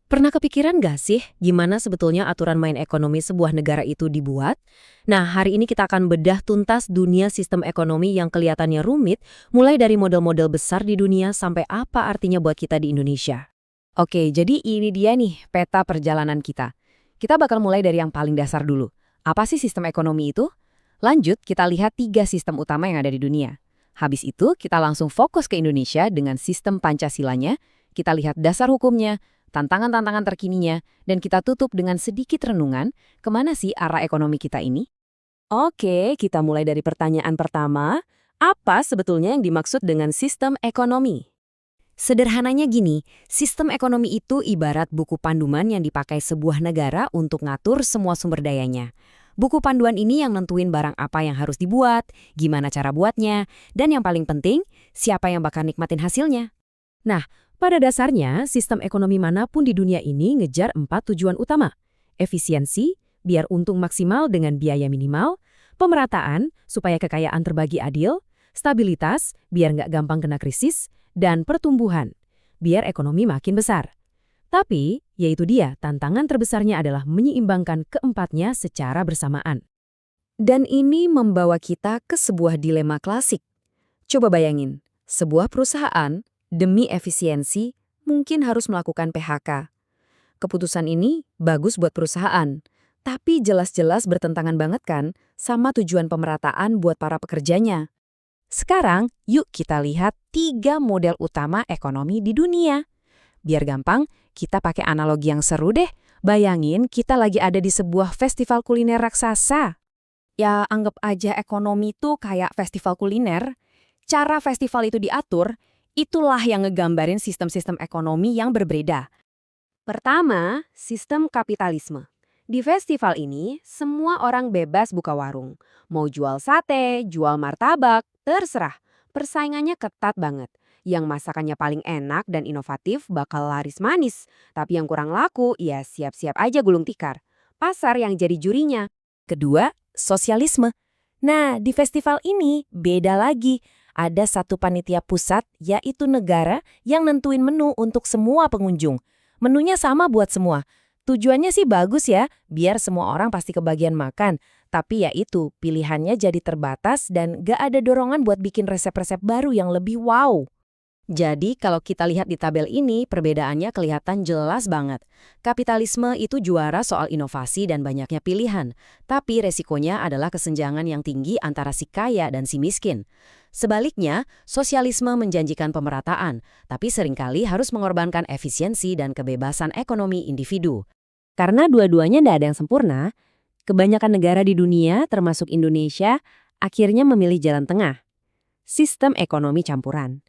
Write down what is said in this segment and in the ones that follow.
Pernah kepikiran nggak sih gimana sebetulnya aturan main ekonomi sebuah negara itu dibuat? Nah, hari ini kita akan bedah tuntas dunia sistem ekonomi yang kelihatannya rumit, mulai dari model-model besar di dunia sampai apa artinya buat kita di Indonesia. Oke, jadi ini dia nih peta perjalanan kita. Kita bakal mulai dari yang paling dasar dulu. Apa sih sistem ekonomi itu? Lanjut, kita lihat 3 sistem utama yang ada di dunia. Habis itu, kita langsung fokus ke Indonesia dengan sistem Pancasilanya. Kita lihat dasar hukumnya, tantangan-tantangan terkininya, dan kita tutup dengan sedikit renungan kemana sih arah ekonomi kita ini. Oke, kita mulai dari pertanyaan pertama. Apa sebetulnya yang dimaksud dengan sistem ekonomi? Sederhananya gini, sistem ekonomi itu ibarat buku panduan yang dipakai sebuah negara untuk ngatur semua sumber dayanya. Buku panduan ini yang nentuin barang apa yang harus dibuat, gimana cara buatnya, dan yang paling penting, siapa yang bakal nikmatin hasilnya. Nah, pada dasarnya, sistem ekonomi manapun di dunia ini ngejar 4 tujuan utama. Efisiensi, biar untung maksimal dengan biaya minimal, pemerataan, supaya kekayaan terbagi adil, stabilitas, biar nggak gampang kena krisis, dan pertumbuhan, biar ekonomi makin besar. Tapi, yaitu dia, tantangan terbesarnya adalah menyeimbangkan keempatnya secara bersamaan. Dan ini membawa kita ke sebuah dilema klasik. Coba bayangin, sebuah perusahaan, demi efisiensi, mungkin harus melakukan PHK. Keputusan ini bagus buat perusahaan, tapi jelas-jelas bertentangan banget kan sama tujuan pemerataan buat para pekerjanya. Sekarang, yuk kita lihat 3 model utama ekonomi di dunia. Biar gampang, kita pakai analogi yang seru deh. Bayangin kita lagi ada di sebuah festival kuliner raksasa. Ya, anggap aja ekonomi tuh kayak festival kuliner. Cara festival itu diatur, itulah yang ngegambarin sistem-sistem ekonomi yang berbeda. Pertama, sistem kapitalisme. Di festival ini, semua orang bebas buka warung. Mau jual sate, jual martabak, terserah. Persaingannya ketat banget. Yang masakannya paling enak dan inovatif bakal laris manis. Tapi yang kurang laku, ya siap-siap aja gulung tikar. Pasar yang jadi jurinya. Kedua, sosialisme. Nah, di festival ini beda lagi. Ada satu panitia pusat, yaitu negara, yang nentuin menu untuk semua pengunjung. Menunya sama buat semua. Tujuannya sih bagus ya, biar semua orang pasti kebagian makan. Tapi ya itu, pilihannya jadi terbatas dan gak ada dorongan buat bikin resep-resep baru yang lebih wow. Jadi kalau kita lihat di tabel ini, perbedaannya kelihatan jelas banget. Kapitalisme itu juara soal inovasi dan banyaknya pilihan. Tapi resikonya adalah kesenjangan yang tinggi antara si kaya dan si miskin. Sebaliknya, sosialisme menjanjikan pemerataan, tapi seringkali harus mengorbankan efisiensi dan kebebasan ekonomi individu. Karena dua-duanya tidak ada yang sempurna, kebanyakan negara di dunia, termasuk Indonesia, akhirnya memilih jalan tengah. Sistem ekonomi campuran.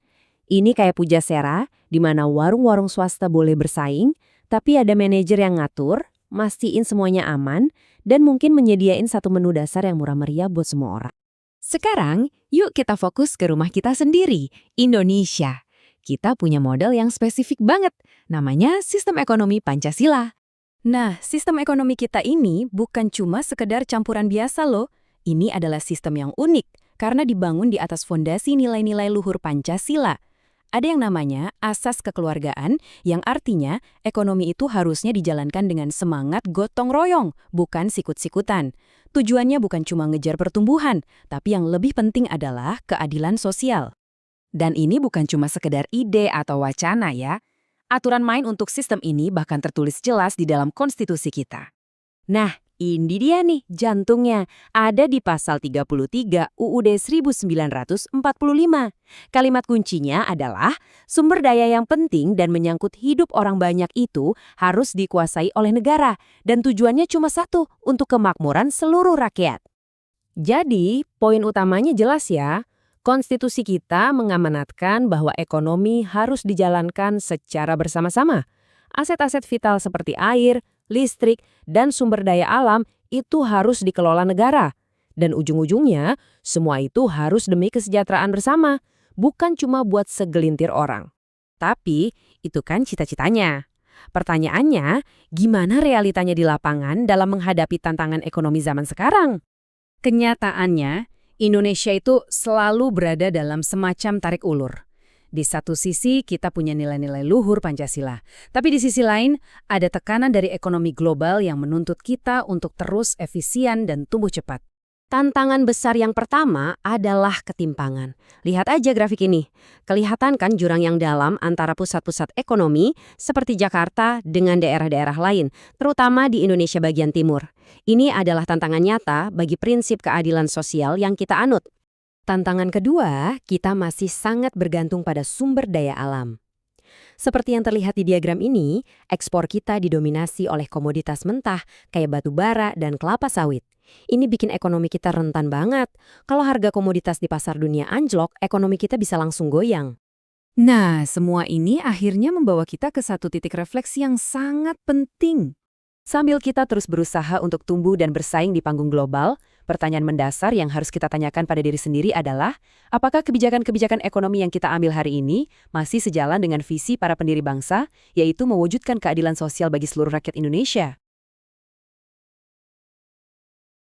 Ini kayak Pujasera, di mana warung-warung swasta boleh bersaing, tapi ada manajer yang ngatur, mastiin semuanya aman, dan mungkin menyediain satu menu dasar yang murah meriah buat semua orang. Sekarang, yuk kita fokus ke rumah kita sendiri, Indonesia. Kita punya model yang spesifik banget, namanya sistem ekonomi Pancasila. Nah, sistem ekonomi kita ini bukan cuma sekedar campuran biasa loh. Ini adalah sistem yang unik karena dibangun di atas fondasi nilai-nilai luhur Pancasila. Ada yang namanya asas kekeluargaan, yang artinya ekonomi itu harusnya dijalankan dengan semangat gotong royong, bukan sikut-sikutan. Tujuannya bukan cuma ngejar pertumbuhan, tapi yang lebih penting adalah keadilan sosial. Dan ini bukan cuma sekedar ide atau wacana ya. Aturan main untuk sistem ini bahkan tertulis jelas di dalam konstitusi kita. Nah, ini dia nih jantungnya, ada di pasal 33 UUD 1945. Kalimat kuncinya adalah, sumber daya yang penting dan menyangkut hidup orang banyak itu harus dikuasai oleh negara, dan tujuannya cuma satu, untuk kemakmuran seluruh rakyat. Jadi, poin utamanya jelas ya. Konstitusi kita mengamanatkan bahwa ekonomi harus dijalankan secara bersama-sama. Aset-aset vital seperti air, listrik, dan sumber daya alam itu harus dikelola negara. Dan ujung-ujungnya, semua itu harus demi kesejahteraan bersama, bukan cuma buat segelintir orang. Tapi, itu kan cita-citanya. Pertanyaannya, gimana realitanya di lapangan dalam menghadapi tantangan ekonomi zaman sekarang? Kenyataannya, Indonesia itu selalu berada dalam semacam tarik ulur. Di satu sisi, kita punya nilai-nilai luhur Pancasila. Tapi di sisi lain, ada tekanan dari ekonomi global yang menuntut kita untuk terus efisien dan tumbuh cepat. Tantangan besar yang pertama adalah ketimpangan. Lihat aja grafik ini. Kelihatan kan jurang yang dalam antara pusat-pusat ekonomi seperti Jakarta dengan daerah-daerah lain, terutama di Indonesia bagian timur. Ini adalah tantangan nyata bagi prinsip keadilan sosial yang kita anut. Tantangan kedua, kita masih sangat bergantung pada sumber daya alam. Seperti yang terlihat di diagram ini, ekspor kita didominasi oleh komoditas mentah kayak batu bara dan kelapa sawit. Ini bikin ekonomi kita rentan banget. Kalau harga komoditas di pasar dunia anjlok, ekonomi kita bisa langsung goyang. Nah, semua ini akhirnya membawa kita ke satu titik refleksi yang sangat penting. Sambil kita terus berusaha untuk tumbuh dan bersaing di panggung global, pertanyaan mendasar yang harus kita tanyakan pada diri sendiri adalah, apakah kebijakan-kebijakan ekonomi yang kita ambil hari ini masih sejalan dengan visi para pendiri bangsa, yaitu mewujudkan keadilan sosial bagi seluruh rakyat Indonesia?